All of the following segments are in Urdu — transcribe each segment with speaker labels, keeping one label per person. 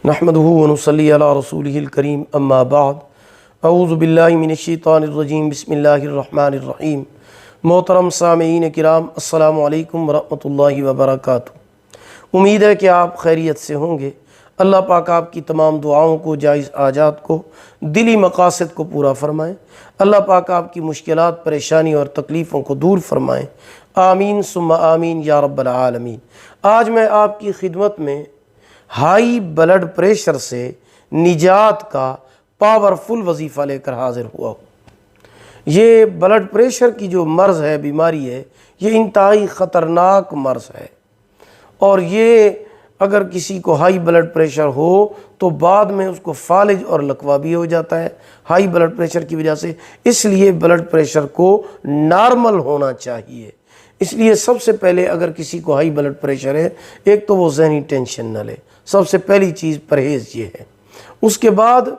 Speaker 1: نحمدہ ونصلی علی رسولہ الکریم اما بعد اعوذ باللہ من الشیطان الرجیم بسم اللہ الرحمن الرحیم۔ محترم سامعین کرام، السلام علیکم ورحمۃ اللہ وبرکاتہ۔ امید ہے کہ آپ خیریت سے ہوں گے۔ اللہ پاک آپ کی تمام دعاؤں کو، جائز حاجات کو، دلی مقاصد کو پورا فرمائیں۔ اللہ پاک آپ کی مشکلات، پریشانی اور تکلیفوں کو دور فرمائیں۔ آمین ثم آمین یا رب العالمین۔ آج میں آپ کی خدمت میں ہائی بلڈ پریشر سے نجات کا پاورفل وظیفہ لے کر حاضر ہوا ہوں۔ یہ بلڈ پریشر کی جو مرض ہے، بیماری ہے، یہ انتہائی خطرناک مرض ہے، اور یہ اگر کسی کو ہائی بلڈ پریشر ہو تو بعد میں اس کو فالج اور لقوہ بھی ہو جاتا ہے ہائی بلڈ پریشر کی وجہ سے۔ اس لیے بلڈ پریشر کو نارمل ہونا چاہیے۔ اس لیے سب سے پہلے اگر کسی کو ہائی بلڈ پریشر ہے، ایک تو وہ ذہنی ٹینشن نہ لے۔ سب سے پہلی چیز پرہیز یہ ہے۔ اس کے بعد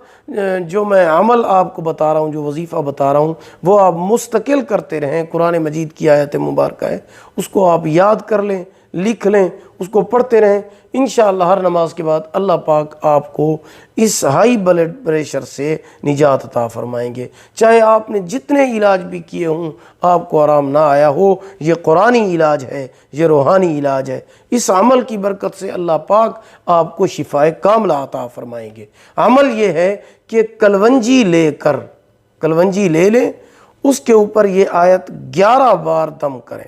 Speaker 1: جو میں عمل آپ کو بتا رہا ہوں، جو وظیفہ بتا رہا ہوں، وہ آپ مستقل کرتے رہیں۔ قرآن مجید کی آیت مبارکہ ہے، اس کو آپ یاد کر لیں، لکھ لیں، اس کو پڑھتے رہیں۔ انشاءاللہ ہر نماز کے بعد اللہ پاک آپ کو اس ہائی بلڈ پریشر سے نجات عطا فرمائیں گے۔ چاہے آپ نے جتنے علاج بھی کیے ہوں، آپ کو آرام نہ آیا ہو، یہ قرآنی علاج ہے، یہ روحانی علاج ہے۔ اس عمل کی برکت سے اللہ پاک آپ کو شفائے کاملہ عطا فرمائیں گے۔ عمل یہ ہے کہ کلونجی لے لیں، اس کے اوپر یہ آیت 11 بار دم کریں۔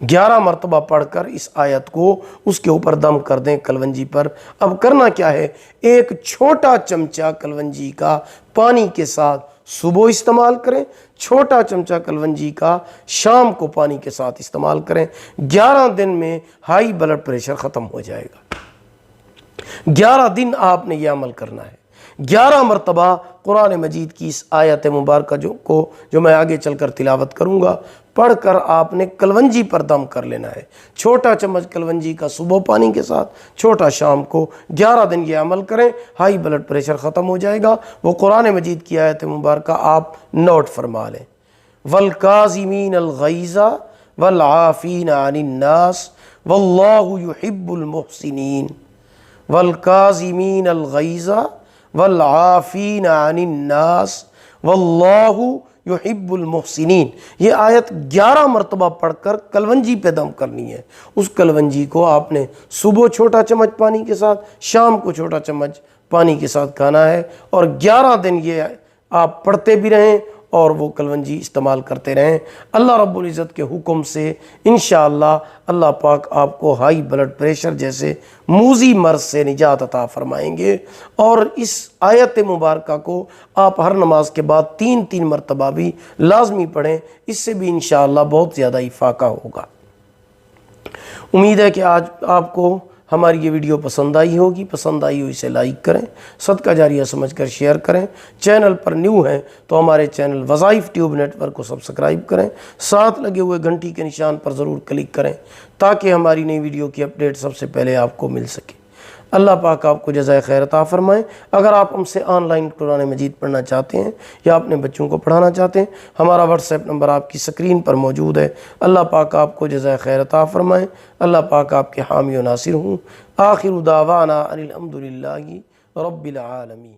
Speaker 1: 11 مرتبہ پڑھ کر اس آیت کو اس کے اوپر دم کر دیں کلونجی پر۔ اب کرنا کیا ہے، ایک چھوٹا چمچہ کلونجی کا پانی کے ساتھ صبح استعمال کریں، چھوٹا چمچہ کلونجی کا شام کو پانی کے ساتھ استعمال کریں۔ 11 دن میں ہائی بلڈ پریشر ختم ہو جائے گا۔ 11 دن آپ نے یہ عمل کرنا ہے۔ 11 مرتبہ قرآن مجید کی اس آیت مبارکہ جو میں آگے چل کر تلاوت کروں گا، پڑھ کر آپ نے کلونجی پر دم کر لینا ہے۔ چھوٹا چمچ کلونجی کا صبح پانی کے ساتھ، چھوٹا شام کو۔ 11 دن یہ عمل کریں، ہائی بلڈ پریشر ختم ہو جائے گا۔ وہ قرآن مجید کی آیت مبارکہ آپ نوٹ فرما لیں۔ وَالْكَاظِمِينَ الْغَيْظَ وَالْعَافِينَ عَنِ النَّاسِ وَاللَّهُ يُحِبُّ الْمُحْسِنِينَ۔ وَالْكَاظِمِينَ الْغَيْظَ وَالْعَافِينَ عَنِ النَّاسِ وَاللَّهُ يُحِبُّ الْمُحْسِنِينَ۔ یہ آیت 11 مرتبہ پڑھ کر کلونجی پہ دم کرنی ہے۔ اس کلونجی کو آپ نے صبح چھوٹا چمچ پانی کے ساتھ، شام کو چھوٹا چمچ پانی کے ساتھ کھانا ہے، اور 11 دن یہ آپ پڑھتے بھی رہیں اور وہ کلونجی استعمال کرتے رہیں۔ اللہ رب العزت کے حکم سے انشاءاللہ اللہ پاک آپ کو ہائی بلڈ پریشر جیسے موذی مرض سے نجات عطا فرمائیں گے۔ اور اس آیت مبارکہ کو آپ ہر نماز کے بعد 3 مرتبہ بھی لازمی پڑھیں، اس سے بھی انشاءاللہ بہت زیادہ افاقہ ہوگا۔ امید ہے کہ آج آپ کو ہماری یہ ویڈیو پسند آئی ہوگی۔ پسند آئی ہو اسے لائک کریں، صدقہ جاریہ سمجھ کر شیئر کریں۔ چینل پر نیو ہیں تو ہمارے چینل وظائف ٹیوب نیٹ ورک کو سبسکرائب کریں، ساتھ لگے ہوئے گھنٹی کے نشان پر ضرور کلک کریں تاکہ ہماری نئی ویڈیو کی اپڈیٹ سب سے پہلے آپ کو مل سکے۔ اللہ پاک آپ کو جزائے خیر عطا فرمائیں۔ اگر آپ ہم سے آن لائن قرآن مجید پڑھنا چاہتے ہیں یا اپنے بچوں کو پڑھانا چاہتے ہیں، ہمارا واٹس ایپ نمبر آپ کی سکرین پر موجود ہے۔ اللہ پاک آپ کو جزائے خیر عطا فرمائیں۔ اللہ پاک آپ کے حامی و ناصر ہوں۔ آخر دعوانا ان الحمد للہ رب العالمین۔